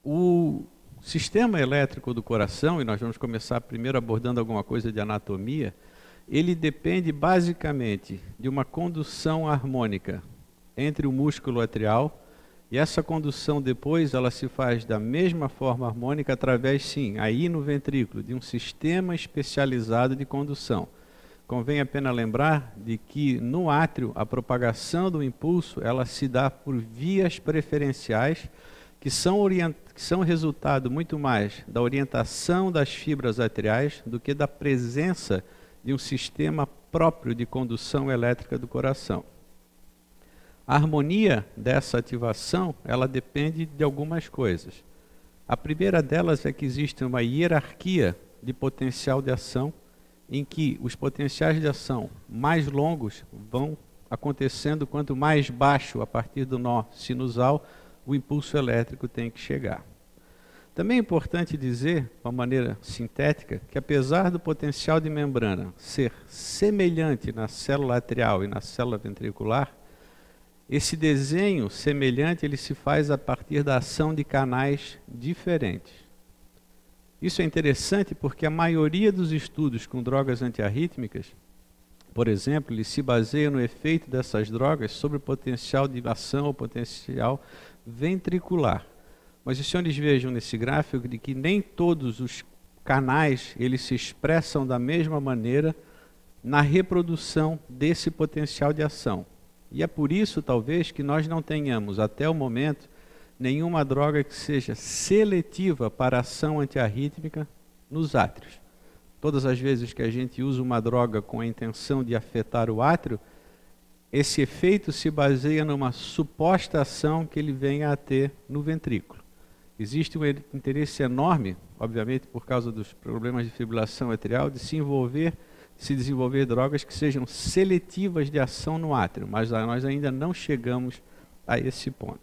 O sistema elétrico do coração, e nós vamos começar primeiro abordando alguma coisa de anatomia, ele depende basicamente de uma condução harmônica entre o músculo atrial, e essa condução depois ela se faz da mesma forma harmônica através, sim, aí no ventrículo, de um sistema especializado de condução. Convém apenas lembrar de que no átrio a propagação do impulso ela se dá por vias preferenciais que são resultado muito mais da orientação das fibras atriais do que da presença de um sistema próprio de condução elétrica do coração. A harmonia dessa ativação, ela depende de algumas coisas. A primeira delas é que existe uma hierarquia de potencial de ação, em que os potenciais de ação mais longos vão acontecendo quanto mais baixo, a partir do nó sinusal, o impulso elétrico tem que chegar. Também é importante dizer, de uma maneira sintética, que apesar do potencial de membrana ser semelhante na célula atrial e na célula ventricular, esse desenho semelhante ele se faz a partir da ação de canais diferentes. Isso é interessante porque a maioria dos estudos com drogas antiarrítmicas, por exemplo, ele se baseia no efeito dessas drogas sobre o potencial de ação ou potencial ventricular. Mas os senhores vejam nesse gráfico de que nem todos os canais eles se expressam da mesma maneira na reprodução desse potencial de ação. E é por isso, talvez, que nós não tenhamos, até o momento, nenhuma droga que seja seletiva para ação antiarrítmica nos átrios. Todas as vezes que a gente usa uma droga com a intenção de afetar o átrio, esse efeito se baseia numa suposta ação que ele venha a ter no ventrículo. Existe um interesse enorme, obviamente por causa dos problemas de fibrilação atrial, de se desenvolver drogas que sejam seletivas de ação no átrio, mas nós ainda não chegamos a esse ponto.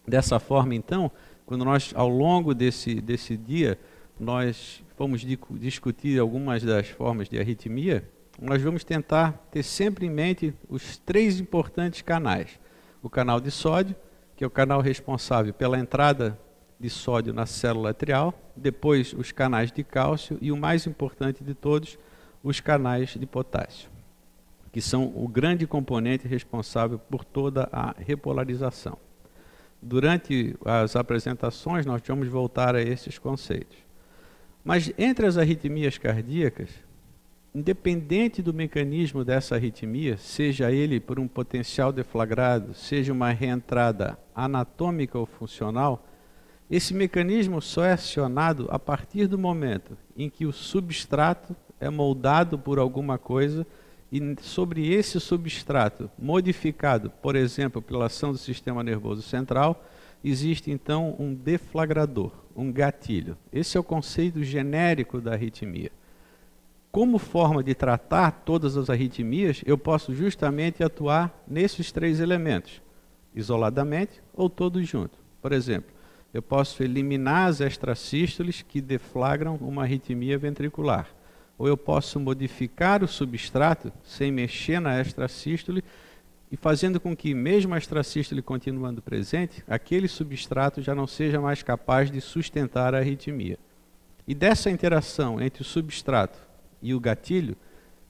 Dessa forma, então, quando nós, ao longo desse dia, nós vamos discutir algumas das formas de arritmia, nós vamos tentar ter sempre em mente os três importantes canais. O canal de sódio, que é o canal responsável pela entrada de sódio na célula atrial, depois os canais de cálcio e o mais importante de todos, os canais de potássio, que são o grande componente responsável por toda a repolarização. Durante as apresentações, nós vamos voltar a esses conceitos. Mas entre as arritmias cardíacas, independente do mecanismo dessa arritmia, seja ele por um potencial deflagrado, seja uma reentrada anatômica ou funcional, esse mecanismo só é acionado a partir do momento em que o substrato é moldado por alguma coisa e sobre esse substrato modificado, por exemplo, pela ação do sistema nervoso central, existe então um deflagrador, um gatilho. Esse é o conceito genérico da arritmia. Como forma de tratar todas as arritmias, eu posso justamente atuar nesses três elementos, isoladamente ou todos juntos. Por exemplo, eu posso eliminar as extrasístoles que deflagram uma arritmia ventricular. Ou eu posso modificar o substrato sem mexer na extrasístole e fazendo com que, mesmo a extrasístole continuando presente, aquele substrato já não seja mais capaz de sustentar a arritmia. E dessa interação entre o substrato e o gatilho,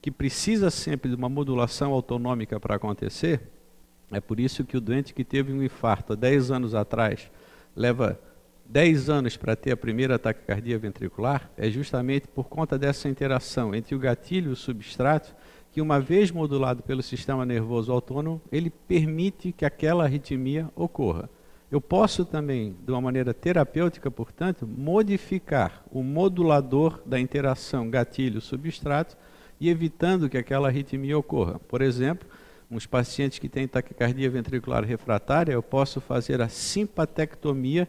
que precisa sempre de uma modulação autonômica para acontecer, é por isso que o doente que teve um infarto há 10 anos atrás leva 10 anos para ter a primeira taquicardia ventricular, é justamente por conta dessa interação entre o gatilho e o substrato, que uma vez modulado pelo sistema nervoso autônomo, ele permite que aquela arritmia ocorra. Eu posso também, de uma maneira terapêutica, portanto, modificar o modulador da interação gatilho-substrato e evitando que aquela arritmia ocorra. Por exemplo, nos pacientes que têm taquicardia ventricular refratária, eu posso fazer a simpatectomia,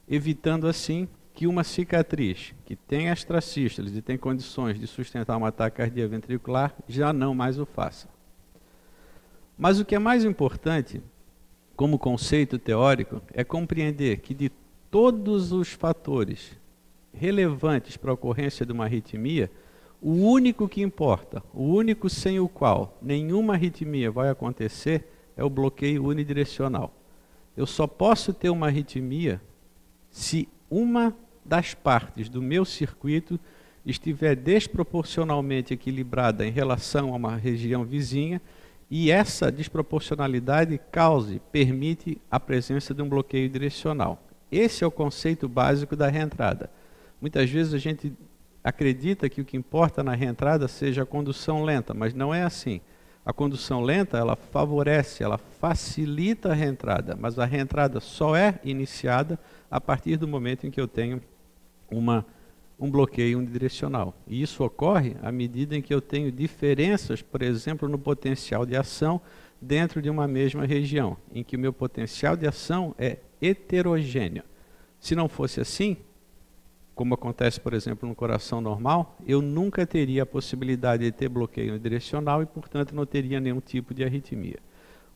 evitando assim que uma cicatriz que tem extrasístoles e tem condições de sustentar uma taquicardia ventricular já não mais o faça. Mas o que é mais importante, como conceito teórico, é compreender que de todos os fatores relevantes para a ocorrência de uma arritmia, o único que importa, o único sem o qual nenhuma arritmia vai acontecer, é o bloqueio unidirecional. Eu só posso ter uma arritmia se uma das partes do meu circuito estiver desproporcionalmente equilibrada em relação a uma região vizinha e essa desproporcionalidade permite a presença de um bloqueio direcional. Esse é o conceito básico da reentrada. Muitas vezes a gente acredita que o que importa na reentrada seja a condução lenta, mas não é assim. A condução lenta, ela favorece, ela facilita a reentrada, mas a reentrada só é iniciada a partir do momento em que eu tenho um bloqueio unidirecional. E isso ocorre à medida em que eu tenho diferenças, por exemplo, no potencial de ação dentro de uma mesma região, em que o meu potencial de ação é heterogêneo. Se não fosse assim, como acontece, por exemplo, no coração normal, eu nunca teria a possibilidade de ter bloqueio unidirecional e, portanto, não teria nenhum tipo de arritmia.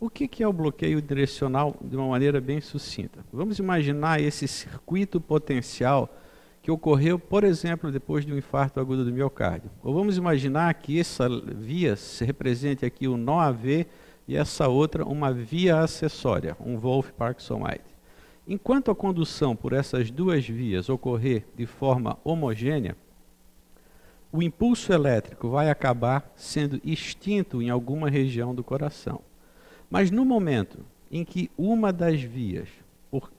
O que é o bloqueio direcional de uma maneira bem sucinta? Vamos imaginar esse circuito potencial que ocorreu, por exemplo, depois de um infarto agudo do miocárdio. Ou vamos imaginar que essa via se represente aqui o nó AV e essa outra uma via acessória, um Wolff-Parkinson-White. Enquanto a condução por essas duas vias ocorrer de forma homogênea, o impulso elétrico vai acabar sendo extinto em alguma região do coração. Mas no momento em que uma das vias,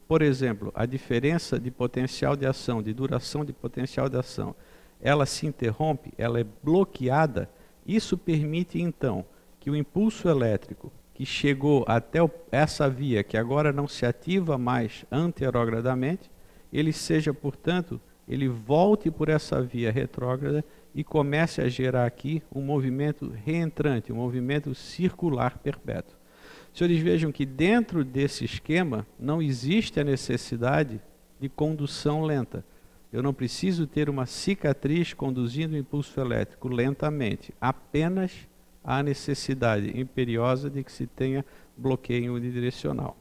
por exemplo, a diferença de potencial de ação, de duração de potencial de ação, ela se interrompe, ela é bloqueada, isso permite então que o impulso elétrico que chegou até essa via, que agora não se ativa mais anterogradamente, ele seja, portanto, ele volte por essa via retrógrada e comece a gerar aqui um movimento reentrante, um movimento circular perpétuo. Senhores, vejam que dentro desse esquema não existe a necessidade de condução lenta. Eu não preciso ter uma cicatriz conduzindo o impulso elétrico lentamente, apenas há necessidade imperiosa de que se tenha bloqueio unidirecional.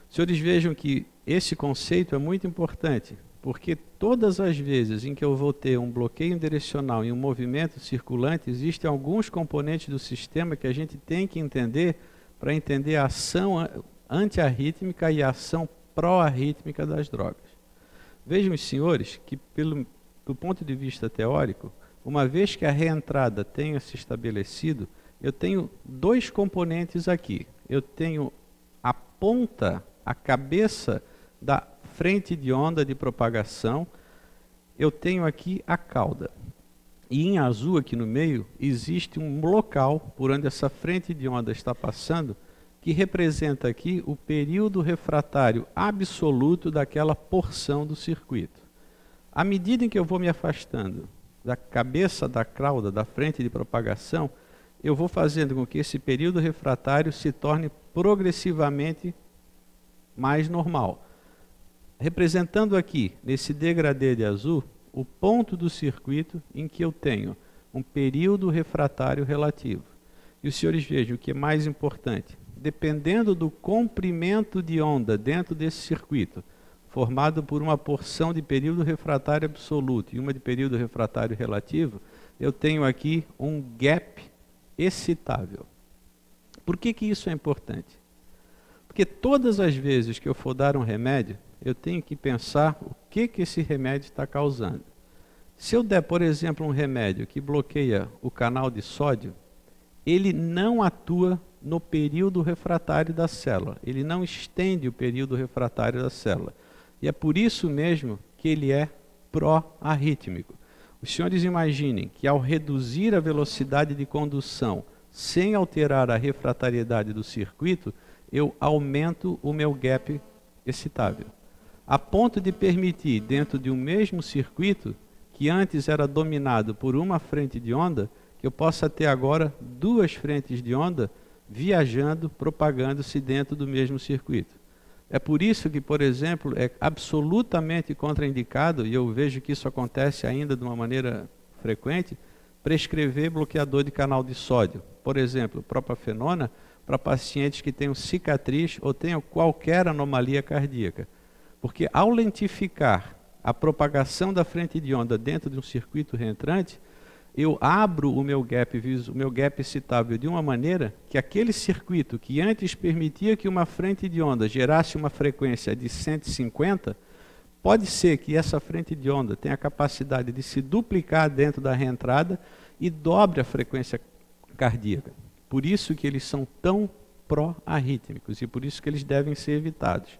Senhores, vejam que esse conceito é muito importante, porque todas as vezes em que eu vou ter um bloqueio unidirecional e um movimento circulante, existem alguns componentes do sistema que a gente tem que entender para entender a ação antiarrítmica e a ação pró-arrítmica das drogas. Vejam, senhores, que do ponto de vista teórico, uma vez que a reentrada tenha se estabelecido, eu tenho dois componentes aqui. Eu tenho a ponta, a cabeça da frente de onda de propagação, eu tenho aqui a cauda. E em azul aqui no meio, existe um local por onde essa frente de onda está passando, que representa aqui o período refratário absoluto daquela porção do circuito. À medida em que eu vou me afastando da cabeça da cauda, da frente de propagação, eu vou fazendo com que esse período refratário se torne progressivamente mais normal. Representando aqui, nesse degradê de azul, o ponto do circuito em que eu tenho um período refratário relativo. E os senhores vejam o que é mais importante. Dependendo do comprimento de onda dentro desse circuito, formado por uma porção de período refratário absoluto e uma de período refratário relativo, eu tenho aqui um gap excitável. Por que isso é importante? Porque todas as vezes que eu for dar um remédio, eu tenho que pensar o que esse remédio está causando. Se eu der, por exemplo, um remédio que bloqueia o canal de sódio, ele não atua no período refratário da célula, ele não estende o período refratário da célula. E é por isso mesmo que ele é pró-arrítmico. Os senhores imaginem que ao reduzir a velocidade de condução sem alterar a refratariedade do circuito, eu aumento o meu gap excitável, a ponto de permitir, dentro de um mesmo circuito, que antes era dominado por uma frente de onda, que eu possa ter agora duas frentes de onda viajando, propagando-se dentro do mesmo circuito. É por isso que, por exemplo, é absolutamente contraindicado, e eu vejo que isso acontece ainda de uma maneira frequente, prescrever bloqueador de canal de sódio. Por exemplo, propafenona, para pacientes que tenham cicatriz ou tenham qualquer anomalia cardíaca. Porque ao lentificar a propagação da frente de onda dentro de um circuito reentrante, eu abro o meu gap excitável de uma maneira que aquele circuito que antes permitia que uma frente de onda gerasse uma frequência de 150, pode ser que essa frente de onda tenha a capacidade de se duplicar dentro da reentrada e dobre a frequência cardíaca. Por isso que eles são tão pró-arrítmicos e por isso que eles devem ser evitados.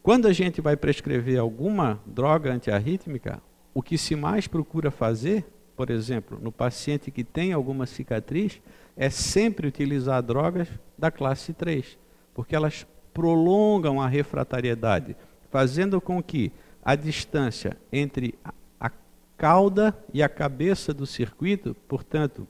Quando a gente vai prescrever alguma droga antiarrítmica, o que se mais procura fazer, por exemplo, no paciente que tem alguma cicatriz, é sempre utilizar drogas da classe 3, porque elas prolongam a refratariedade, fazendo com que a distância entre a cauda e a cabeça do circuito, portanto,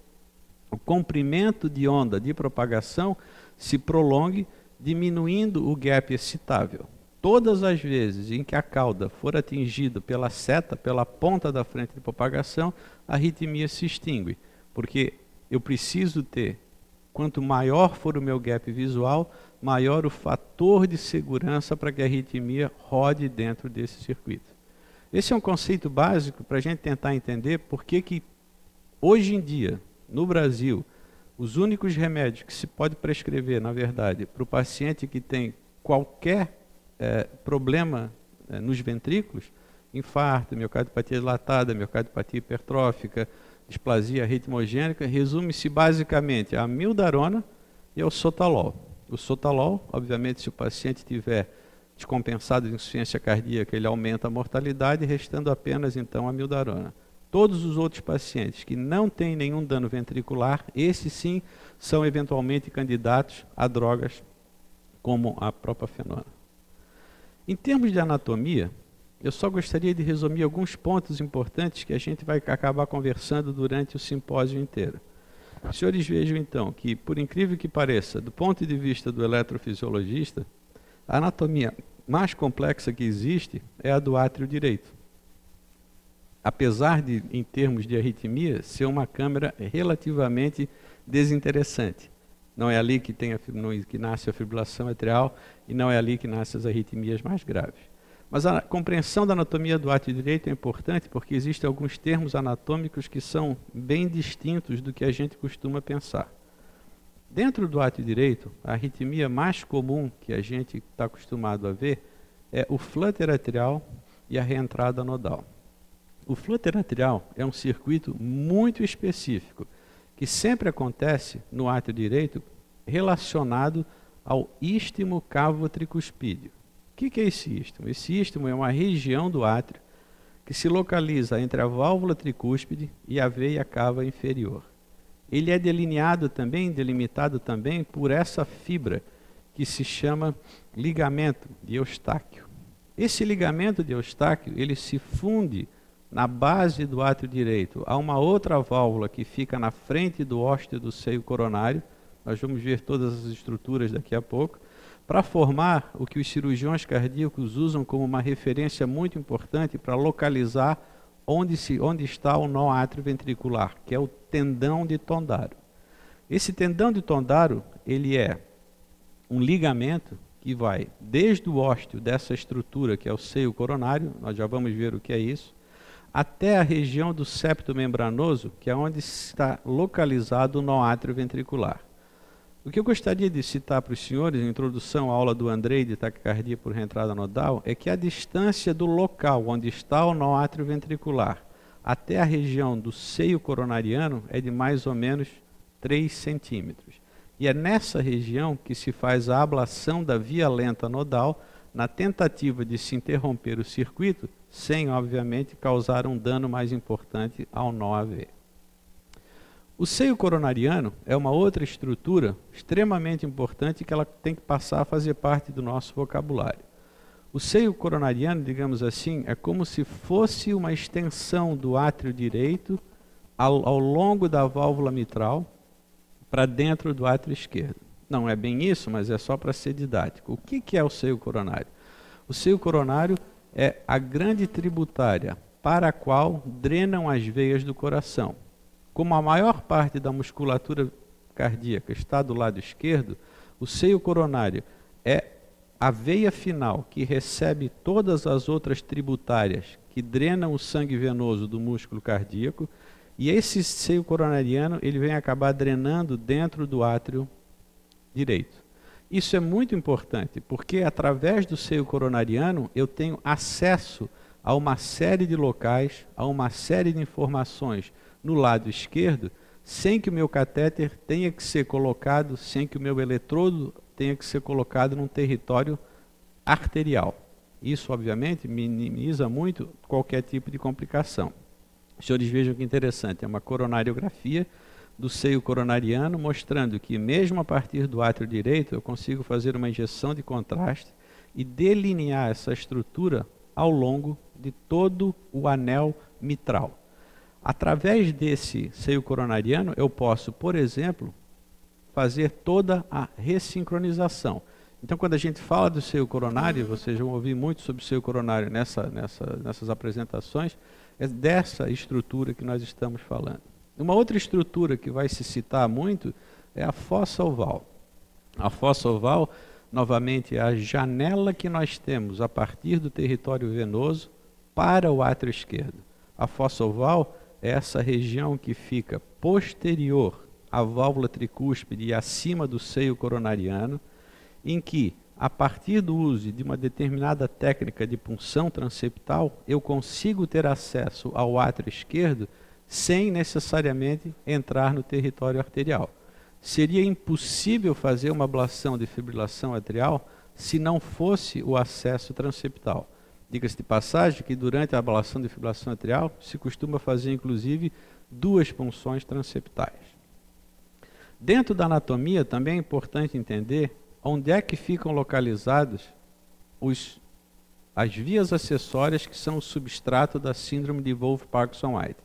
o comprimento de onda de propagação, se prolongue, diminuindo o gap excitável. Todas as vezes em que a cauda for atingida pela seta, pela ponta da frente de propagação, a arritmia se extingue, porque eu preciso ter, quanto maior for o meu gap visual, maior o fator de segurança para que a arritmia rode dentro desse circuito. Esse é um conceito básico para a gente tentar entender por que hoje em dia, no Brasil, os únicos remédios que se pode prescrever, na verdade, para o paciente que tem qualquer problema nos ventrículos, infarto, miocardiopatia dilatada, miocardiopatia hipertrófica, displasia ritmogênica, resume-se basicamente a amiodarona e ao sotalol. O sotalol, obviamente, se o paciente tiver descompensado de insuficiência cardíaca, ele aumenta a mortalidade, restando apenas, então, a amiodarona. Todos os outros pacientes que não têm nenhum dano ventricular, esses sim são eventualmente candidatos a drogas como a propafenona. Em termos de anatomia, eu só gostaria de resumir alguns pontos importantes que a gente vai acabar conversando durante o simpósio inteiro. Os senhores vejam então que, por incrível que pareça, do ponto de vista do eletrofisiologista, a anatomia mais complexa que existe é a do átrio direito. Apesar de, em termos de arritmia, ser uma câmara relativamente desinteressante. Não é ali que nasce a fibrilação atrial e não é ali que nascem as arritmias mais graves. Mas a compreensão da anatomia do átrio direito é importante porque existem alguns termos anatômicos que são bem distintos do que a gente costuma pensar. Dentro do átrio direito, a arritmia mais comum que a gente está acostumado a ver é o flutter atrial e a reentrada nodal. O flutter atrial é um circuito muito específico, que sempre acontece no átrio direito relacionado ao istmo cavo-tricuspídeo. O que é esse istmo? Esse istmo é uma região do átrio que se localiza entre a válvula tricúspide e a veia cava inferior. Ele é delimitado também por essa fibra que se chama ligamento de Eustáquio. Esse ligamento de Eustáquio, ele se funde na base do átrio direito a uma outra válvula que fica na frente do ósteo do seio coronário. Nós vamos ver todas as estruturas daqui a pouco, para formar o que os cirurgiões cardíacos usam como uma referência muito importante para localizar onde está o nó átrio-ventricular, que é o tendão de Tondaro. Esse tendão de Tondaro, ele é um ligamento que vai desde o ósteo dessa estrutura, que é o seio coronário, nós já vamos ver o que é isso, até a região do septo membranoso, que é onde está localizado o nó átrio-ventricular. O que eu gostaria de citar para os senhores, em introdução à aula do Andrei de taquicardia por reentrada nodal, é que a distância do local onde está o nó átrio-ventricular até a região do seio coronariano é de mais ou menos 3 centímetros. E é nessa região que se faz a ablação da via lenta nodal, na tentativa de se interromper o circuito, sem, obviamente, causar um dano mais importante ao nó AV. O seio coronariano é uma outra estrutura extremamente importante que ela tem que passar a fazer parte do nosso vocabulário. O seio coronariano, digamos assim, é como se fosse uma extensão do átrio direito ao longo da válvula mitral para dentro do átrio esquerdo. Não é bem isso, mas é só para ser didático. O que é o seio coronário? O seio coronário é a grande tributária para a qual drenam as veias do coração. Como a maior parte da musculatura cardíaca está do lado esquerdo, o seio coronário é a veia final que recebe todas as outras tributárias que drenam o sangue venoso do músculo cardíaco, E esse seio coronariano, ele vem acabar drenando dentro do átrio direito. Isso é muito importante, porque através do seio coronariano eu tenho acesso a uma série de locais, a uma série de informações no lado esquerdo, sem que o meu catéter tenha que ser colocado, sem que o meu eletrodo tenha que ser colocado num território arterial. Isso, obviamente, minimiza muito qualquer tipo de complicação. Os senhores vejam que interessante, é uma coronariografia do seio coronariano, mostrando que mesmo a partir do átrio direito, eu consigo fazer uma injeção de contraste e delinear essa estrutura ao longo de todo o anel mitral. Através desse seio coronariano, eu posso, por exemplo, fazer toda a ressincronização. Então, quando a gente fala do seio coronário, vocês vão ouvir muito sobre o seio coronário nessas apresentações, é dessa estrutura que nós estamos falando. Uma outra estrutura que vai se citar muito é a fossa oval. A fossa oval, novamente, é a janela que nós temos a partir do território venoso para o átrio esquerdo. A fossa oval é essa região que fica posterior à válvula tricúspide e acima do seio coronariano, em que, a partir do uso de uma determinada técnica de punção transeptal, eu consigo ter acesso ao átrio esquerdo sem necessariamente entrar no território arterial. Seria impossível fazer uma ablação de fibrilação atrial se não fosse o acesso transeptal. Diga-se de passagem que durante a ablação de fibrilação atrial se costuma fazer inclusive 2 punções transeptais. Dentro da anatomia também é importante entender onde é que ficam localizados as vias acessórias que são o substrato da síndrome de Wolff-Parkinson-White.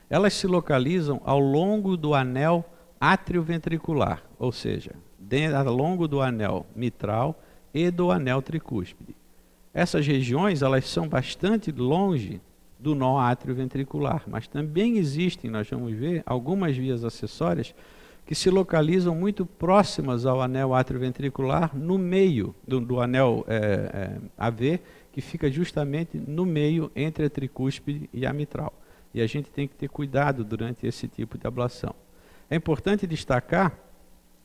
Elas se localizam ao longo do anel atrioventricular, ou seja, ao longo do anel mitral e do anel tricúspide. Essas regiões elas são bastante longe do nó atrioventricular, mas também existem, nós vamos ver, algumas vias acessórias que se localizam muito próximas ao anel atrioventricular, no meio do anel AV, que fica justamente no meio entre a tricúspide e a mitral. E a gente tem que ter cuidado durante esse tipo de ablação. É importante destacar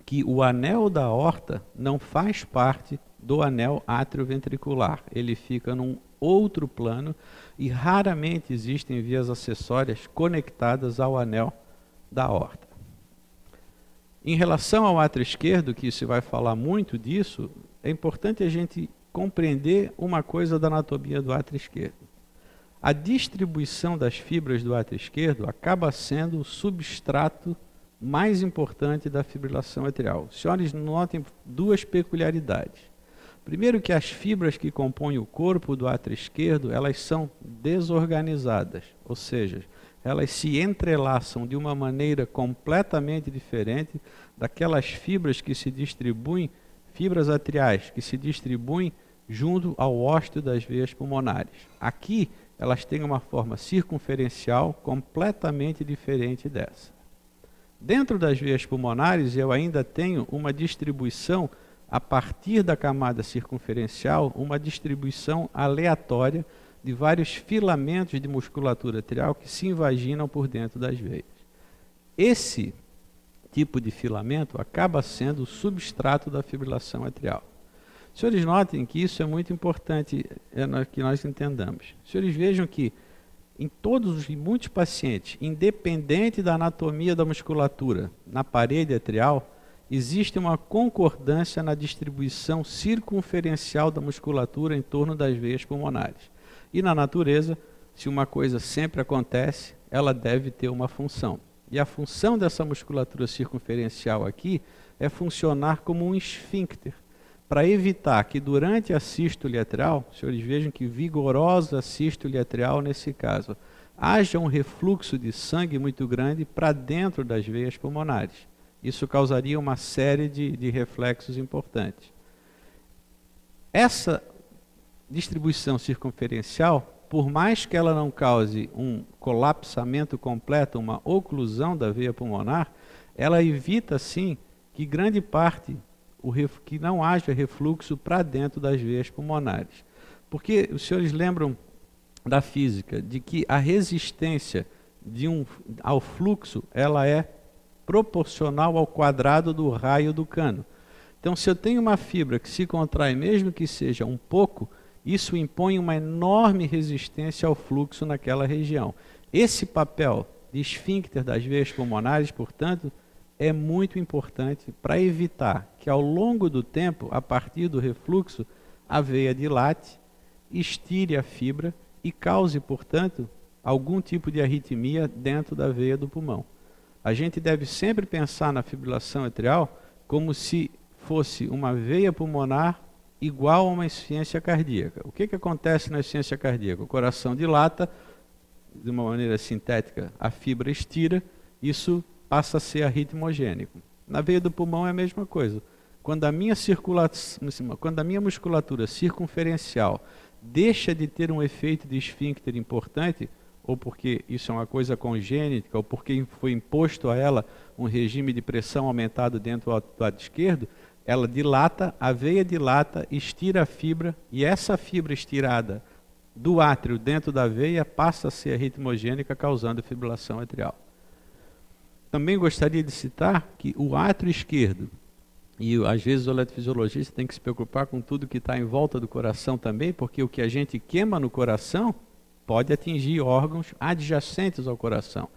que o anel da aorta não faz parte do anel atrioventricular. Ele fica num outro plano e raramente existem vias acessórias conectadas ao anel da aorta. Em relação ao átrio esquerdo, que se vai falar muito disso, é importante a gente compreender uma coisa da anatomia do átrio esquerdo. A distribuição das fibras do átrio esquerdo acaba sendo o substrato mais importante da fibrilação atrial. Os senhores notem 2 peculiaridades. Primeiro, que as fibras que compõem o corpo do átrio esquerdo, elas são desorganizadas, ou seja, elas se entrelaçam de uma maneira completamente diferente daquelas fibras que se distribuem, fibras atriais, que se distribuem junto ao ósteo das veias pulmonares. Aqui, elas têm uma forma circunferencial completamente diferente dessa. Dentro das veias pulmonares, eu ainda tenho uma distribuição, a partir da camada circunferencial, uma distribuição aleatória de vários filamentos de musculatura atrial que se invaginam por dentro das veias. Esse tipo de filamento acaba sendo o substrato da fibrilação atrial. Os senhores notem que isso é muito importante que nós entendamos. Os senhores vejam que em muitos pacientes, independente da anatomia da musculatura na parede atrial, existe uma concordância na distribuição circunferencial da musculatura em torno das veias pulmonares. E na natureza, se uma coisa sempre acontece, ela deve ter uma função. E a função dessa musculatura circunferencial aqui é funcionar como um esfíncter, para evitar que durante a sístole atrial, os senhores vejam que vigorosa sístole atrial nesse caso, haja um refluxo de sangue muito grande para dentro das veias pulmonares. Isso causaria uma série de reflexos importantes. Essa distribuição circunferencial, por mais que ela não cause um colapsamento completo, uma oclusão da veia pulmonar, ela evita, sim, que grande parte, que não haja refluxo para dentro das veias pulmonares. Porque os senhores lembram da física, de que a resistência ao fluxo, ela é proporcional ao quadrado do raio do cano. Então, se eu tenho uma fibra que se contrai, mesmo que seja um pouco, isso impõe uma enorme resistência ao fluxo naquela região. Esse papel de esfíncter das veias pulmonares, portanto, é muito importante para evitar que ao longo do tempo, a partir do refluxo, a veia dilate, estire a fibra e cause, portanto, algum tipo de arritmia dentro da veia do pulmão. A gente deve sempre pensar na fibrilação atrial como se fosse uma veia pulmonar igual a uma insuficiência cardíaca. O que acontece na insuficiência cardíaca? O coração dilata, de uma maneira sintética, a fibra estira, isso passa a ser arritmogênico. Na veia do pulmão é a mesma coisa. Quando a minha musculatura circunferencial deixa de ter um efeito de esfíncter importante, ou porque isso é uma coisa congênita, ou porque foi imposto a ela um regime de pressão aumentado dentro do lado esquerdo, ela dilata, a veia dilata, estira a fibra, e essa fibra estirada do átrio dentro da veia passa a ser arritmogênica, causando fibrilação atrial. Também gostaria de citar que o átrio esquerdo, e às vezes o eletrofisiologista tem que se preocupar com tudo que está em volta do coração também, porque o que a gente queima no coração pode atingir órgãos adjacentes ao coração.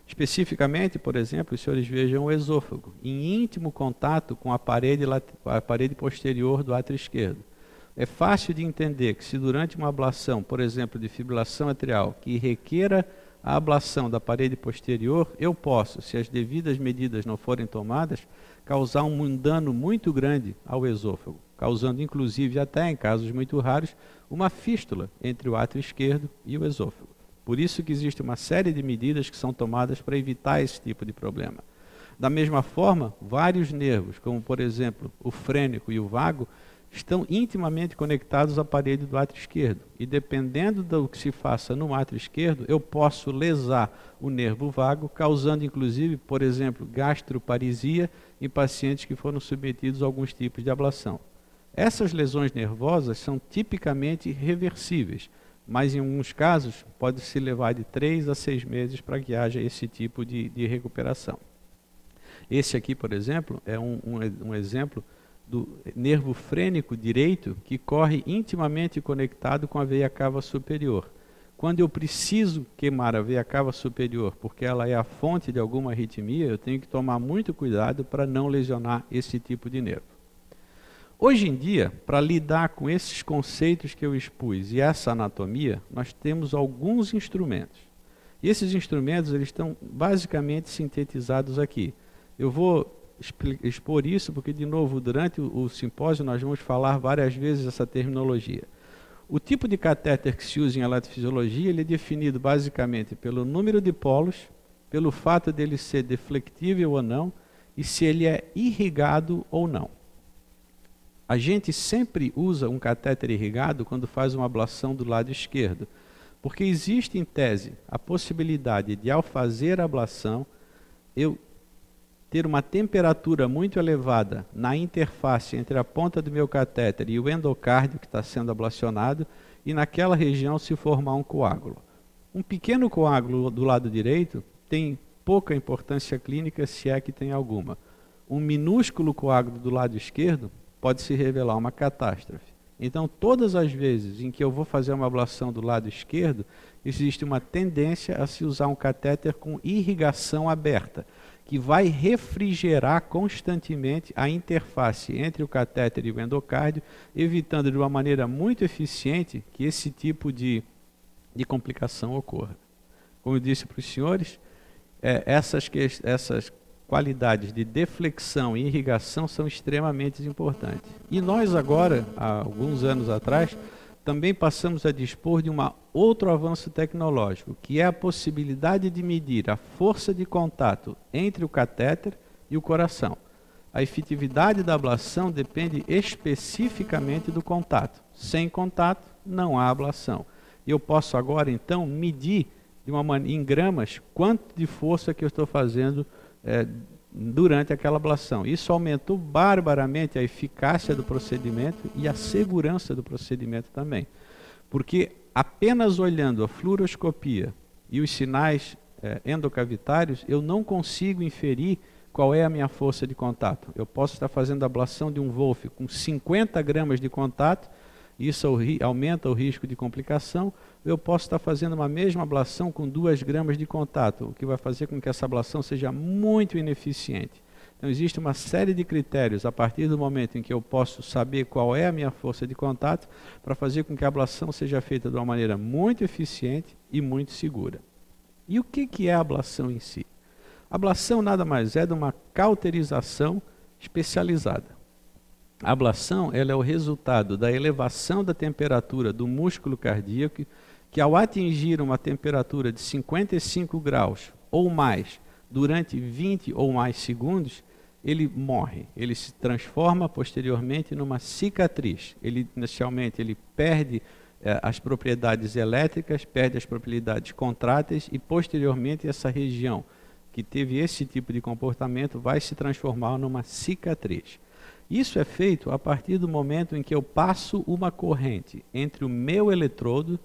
Especificamente, por exemplo, os senhores vejam o esôfago, em íntimo contato com a parede posterior do átrio esquerdo. É fácil de entender que se durante uma ablação, por exemplo, de fibrilação atrial, que requeira a ablação da parede posterior, eu posso, se as devidas medidas não forem tomadas, causar um dano muito grande ao esôfago, causando inclusive, até em casos muito raros, uma fístula entre o átrio esquerdo e o esôfago. Por isso que existe uma série de medidas que são tomadas para evitar esse tipo de problema. Da mesma forma, vários nervos, como por exemplo o frênico e o vago, estão intimamente conectados à parede do átrio esquerdo. E dependendo do que se faça no átrio esquerdo, eu posso lesar o nervo vago, causando inclusive, por exemplo, gastroparesia em pacientes que foram submetidos a alguns tipos de ablação. Essas lesões nervosas são tipicamente reversíveis, mas em alguns casos pode se levar de 3 a 6 meses para que haja esse tipo de recuperação. Esse aqui, por exemplo, é um exemplo do nervo frênico direito que corre intimamente conectado com a veia cava superior. Quando eu preciso queimar a veia cava superior, porque ela é a fonte de alguma arritmia, eu tenho que tomar muito cuidado para não lesionar esse tipo de nervo. Hoje em dia, para lidar com esses conceitos que eu expus e essa anatomia, nós temos alguns instrumentos. E esses instrumentos eles estão basicamente sintetizados aqui. Eu vou expor isso porque, de novo, durante o simpósio nós vamos falar várias vezes essa terminologia. O tipo de catéter que se usa em eletrofisiologia ele é definido basicamente pelo número de polos, pelo fato dele ser deflectível ou não e se ele é irrigado ou não. A gente sempre usa um catéter irrigado quando faz uma ablação do lado esquerdo, porque existe em tese a possibilidade de, ao fazer a ablação, eu ter uma temperatura muito elevada na interface entre a ponta do meu catéter e o endocárdio que está sendo ablacionado e naquela região se formar um coágulo. Um pequeno coágulo do lado direito tem pouca importância clínica, se é que tem alguma. Um minúsculo coágulo do lado esquerdo pode se revelar uma catástrofe. Então, todas as vezes em que eu vou fazer uma ablação do lado esquerdo, existe uma tendência a se usar um catéter com irrigação aberta, que vai refrigerar constantemente a interface entre o catéter e o endocárdio, evitando de uma maneira muito eficiente que esse tipo de complicação ocorra. Como eu disse para os senhores, essas qualidades de deflexão e irrigação são extremamente importantes. E nós agora, há alguns anos atrás, também passamos a dispor de outro avanço tecnológico, que é a possibilidade de medir a força de contato entre o catéter e o coração. A efetividade da ablação depende especificamente do contato. Sem contato, não há ablação. E eu posso agora, então, medir em gramas quanto de força que eu estou fazendo durante aquela ablação. Isso aumentou barbaramente a eficácia do procedimento e a segurança do procedimento também. Porque apenas olhando a fluoroscopia e os sinais endocavitários, eu não consigo inferir qual é a minha força de contato. Eu posso estar fazendo a ablação de um Wolff com 50 gramas de contato, isso aumenta o risco de complicação. Eu posso estar fazendo uma mesma ablação com 2 gramas de contato, o que vai fazer com que essa ablação seja muito ineficiente. Então, existe uma série de critérios a partir do momento em que eu posso saber qual é a minha força de contato para fazer com que a ablação seja feita de uma maneira muito eficiente e muito segura. E o que é a ablação em si? A ablação nada mais é de uma cauterização especializada. A ablação ela é o resultado da elevação da temperatura do músculo cardíaco, que ao atingir uma temperatura de 55 graus ou mais durante 20 ou mais segundos, ele morre, ele se transforma posteriormente numa cicatriz. Inicialmente ele perde as propriedades elétricas, perde as propriedades contráteis e posteriormente essa região que teve esse tipo de comportamento vai se transformar numa cicatriz. Isso é feito a partir do momento em que eu passo uma corrente entre o meu eletrodo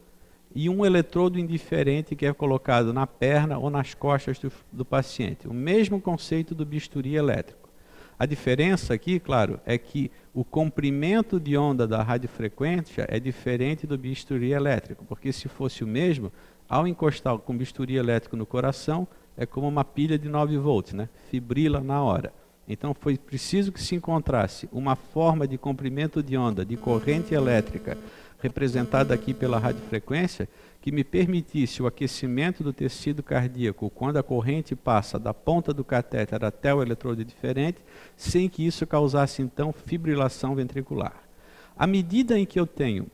e um eletrodo indiferente que é colocado na perna ou nas costas do paciente. O mesmo conceito do bisturi elétrico. A diferença aqui, claro, é que o comprimento de onda da radiofrequência é diferente do bisturi elétrico, porque se fosse o mesmo, ao encostar com bisturi elétrico no coração, é como uma pilha de 9 volts, né? Fibrila na hora. Então foi preciso que se encontrasse uma forma de comprimento de onda, de corrente elétrica, representada aqui pela radiofrequência, que me permitisse o aquecimento do tecido cardíaco quando a corrente passa da ponta do catéter até o eletrodo diferente, sem que isso causasse então fibrilação ventricular. À medida em que eu tenho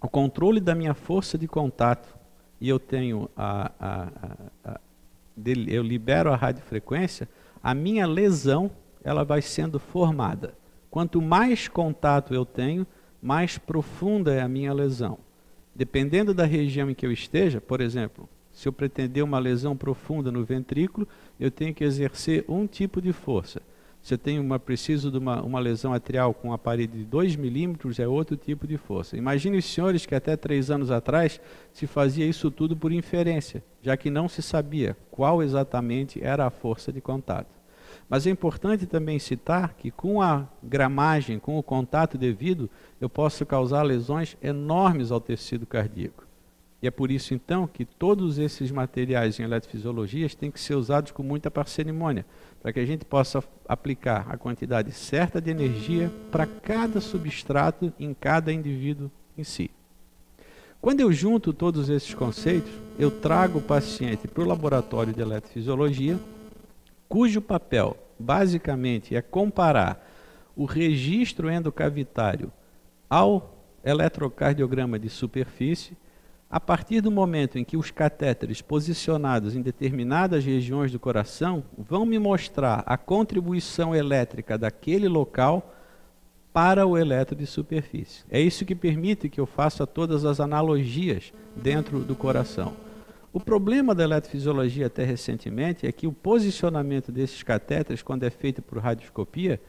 o controle da minha força de contato e eu tenho eu libero a radiofrequência, a minha lesão ela vai sendo formada. Quanto mais contato eu tenho, mais profunda é a minha lesão. Dependendo da região em que eu esteja, por exemplo, se eu pretender uma lesão profunda no ventrículo, eu tenho que exercer um tipo de força. Se eu preciso de uma lesão atrial com um aparelho de 2 milímetros, é outro tipo de força. Imagine os senhores que até 3 anos atrás se fazia isso tudo por inferência, já que não se sabia qual exatamente era a força de contato. Mas é importante também citar que com a gramagem, com o contato devido, eu posso causar lesões enormes ao tecido cardíaco. E é por isso então que todos esses materiais em eletrofisiologia têm que ser usados com muita parcimônia, para que a gente possa aplicar a quantidade certa de energia para cada substrato em cada indivíduo em si. Quando eu junto todos esses conceitos, eu trago o paciente para o laboratório de eletrofisiologia, cujo papel, basicamente, é comparar o registro endocavitário ao eletrocardiograma de superfície, a partir do momento em que os catéteres posicionados em determinadas regiões do coração vão me mostrar a contribuição elétrica daquele local para o eletro de superfície. É isso que permite que eu faça todas as analogias dentro do coração. O problema da eletrofisiologia até recentemente é que o posicionamento desses catéteres, quando é feito por radioscopia,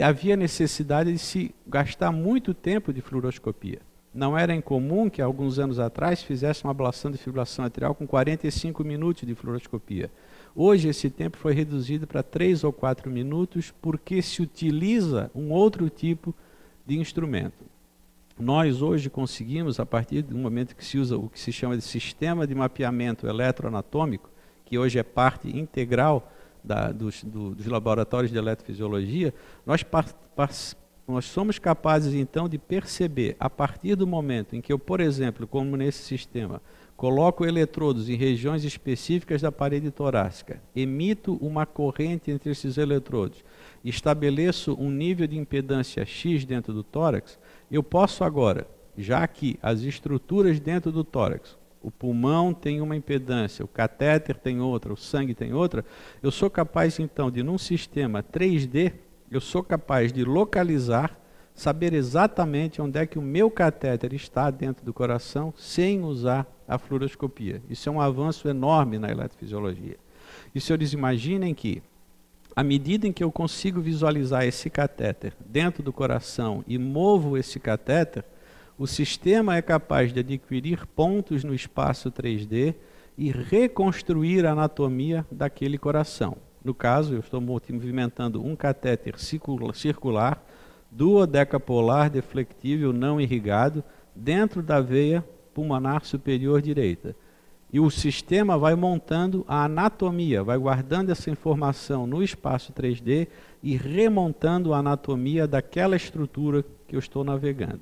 havia necessidade de se gastar muito tempo de fluoroscopia. Não era incomum que, alguns anos atrás, fizesse uma ablação de fibrilação atrial com 45 minutos de fluoroscopia. Hoje, esse tempo foi reduzido para 3 ou 4 minutos, porque se utiliza um outro tipo de instrumento. Nós hoje conseguimos, a partir do momento que se usa o que se chama de sistema de mapeamento eletroanatômico, que hoje é parte integral dos laboratórios de eletrofisiologia, nós somos capazes então de perceber, a partir do momento em que eu, por exemplo, como nesse sistema, coloco eletrodos em regiões específicas da parede torácica, emito uma corrente entre esses eletrodos, estabeleço um nível de impedância X dentro do tórax, eu posso agora, já que as estruturas dentro do tórax, o pulmão tem uma impedância, o catéter tem outra, o sangue tem outra, eu sou capaz então de, num sistema 3D, eu sou capaz de localizar, saber exatamente onde é que o meu catéter está dentro do coração, sem usar a fluoroscopia. Isso é um avanço enorme na eletrofisiologia. E senhores imaginem que, à medida em que eu consigo visualizar esse catéter dentro do coração e movo esse catéter, o sistema é capaz de adquirir pontos no espaço 3D e reconstruir a anatomia daquele coração. No caso, eu estou movimentando um catéter circular, duodecapolar, deflectível, não irrigado, dentro da veia pulmonar superior direita. E o sistema vai montando a anatomia, vai guardando essa informação no espaço 3D e remontando a anatomia daquela estrutura que eu estou navegando.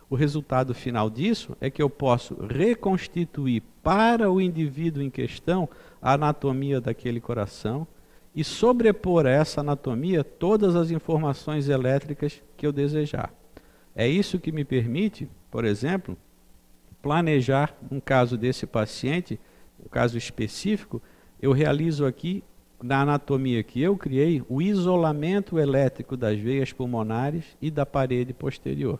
O resultado final disso é que eu posso reconstituir para o indivíduo em questão a anatomia daquele coração e sobrepor a essa anatomia todas as informações elétricas que eu desejar. É isso que me permite, por exemplo, planejar um caso desse paciente, um caso específico, eu realizo aqui, na anatomia que eu criei, o isolamento elétrico das veias pulmonares e da parede posterior.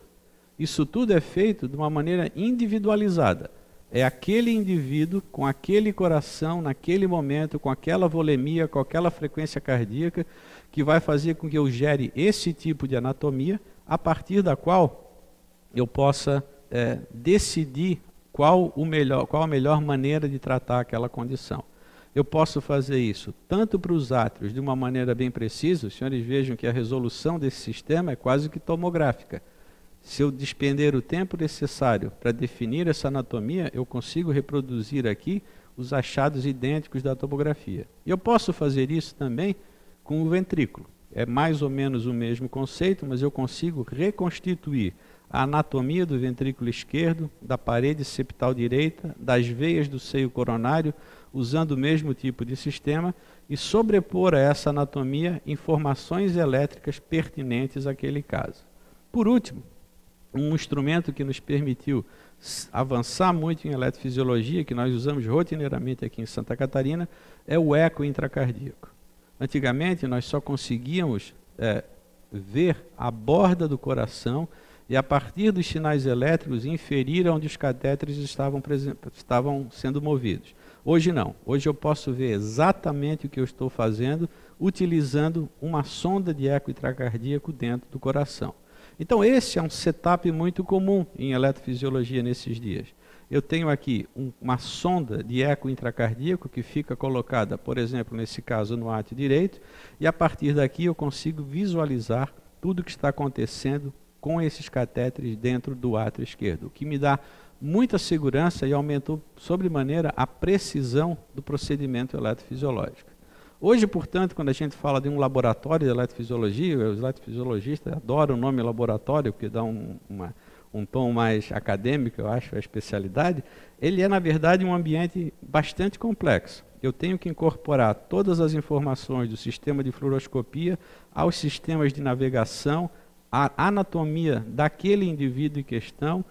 Isso tudo é feito de uma maneira individualizada. É aquele indivíduo com aquele coração, naquele momento, com aquela volemia, com aquela frequência cardíaca, que vai fazer com que eu gere esse tipo de anatomia, a partir da qual eu possa decidir qual a melhor maneira de tratar aquela condição. Eu posso fazer isso tanto para os átrios de uma maneira bem precisa. Os senhores vejam que a resolução desse sistema é quase que tomográfica. Se eu despender o tempo necessário para definir essa anatomia, eu consigo reproduzir aqui os achados idênticos da tomografia. E eu posso fazer isso também com o ventrículo. É mais ou menos o mesmo conceito, mas eu consigo reconstituir a anatomia do ventrículo esquerdo, da parede septal direita, das veias do seio coronário, usando o mesmo tipo de sistema e sobrepor a essa anatomia informações elétricas pertinentes àquele caso. Por último, um instrumento que nos permitiu avançar muito em eletrofisiologia, que nós usamos rotineiramente aqui em Santa Catarina, é o eco intracardíaco. Antigamente, nós só conseguíamos ver a borda do coração e, a partir dos sinais elétricos, inferir onde os catéteres estavam sendo movidos. Hoje não. Hoje eu posso ver exatamente o que eu estou fazendo utilizando uma sonda de eco intracardíaco dentro do coração. Então esse é um setup muito comum em eletrofisiologia nesses dias. Eu tenho aqui uma sonda de eco intracardíaco que fica colocada, por exemplo, nesse caso no átrio direito, e a partir daqui eu consigo visualizar tudo o que está acontecendo com esses catéteres dentro do átrio esquerdo, o que me dá muita segurança e aumentou sobremaneira a precisão do procedimento eletrofisiológico. Hoje, portanto, quando a gente fala de um laboratório de eletrofisiologia, os eletrofisiologistas adoram o nome laboratório, porque dá um tom mais acadêmico, eu acho, a especialidade. Ele é, na verdade, um ambiente bastante complexo. Eu tenho que incorporar todas as informações do sistema de fluoroscopia aos sistemas de navegação, a anatomia daquele indivíduo em questão,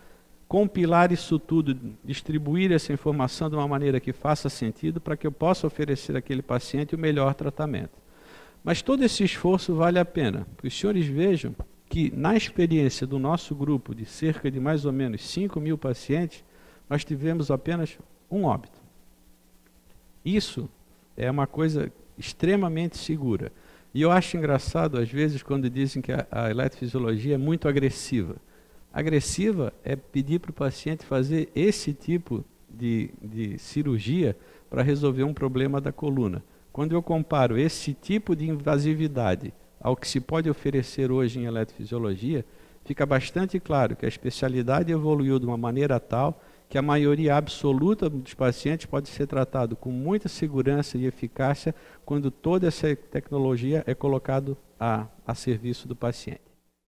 compilar isso tudo, distribuir essa informação de uma maneira que faça sentido para que eu possa oferecer àquele paciente o melhor tratamento. Mas todo esse esforço vale a pena, porque os senhores vejam que na experiência do nosso grupo de cerca de mais ou menos 5.000 pacientes, nós tivemos apenas um óbito. Isso é uma coisa extremamente segura. E eu acho engraçado, às vezes, quando dizem que a eletrofisiologia é muito agressiva. Agressiva é pedir para o paciente fazer esse tipo de cirurgia para resolver um problema da coluna. Quando eu comparo esse tipo de invasividade ao que se pode oferecer hoje em eletrofisiologia, fica bastante claro que a especialidade evoluiu de uma maneira tal que a maioria absoluta dos pacientes pode ser tratado com muita segurança e eficácia quando toda essa tecnologia é colocada a serviço do paciente.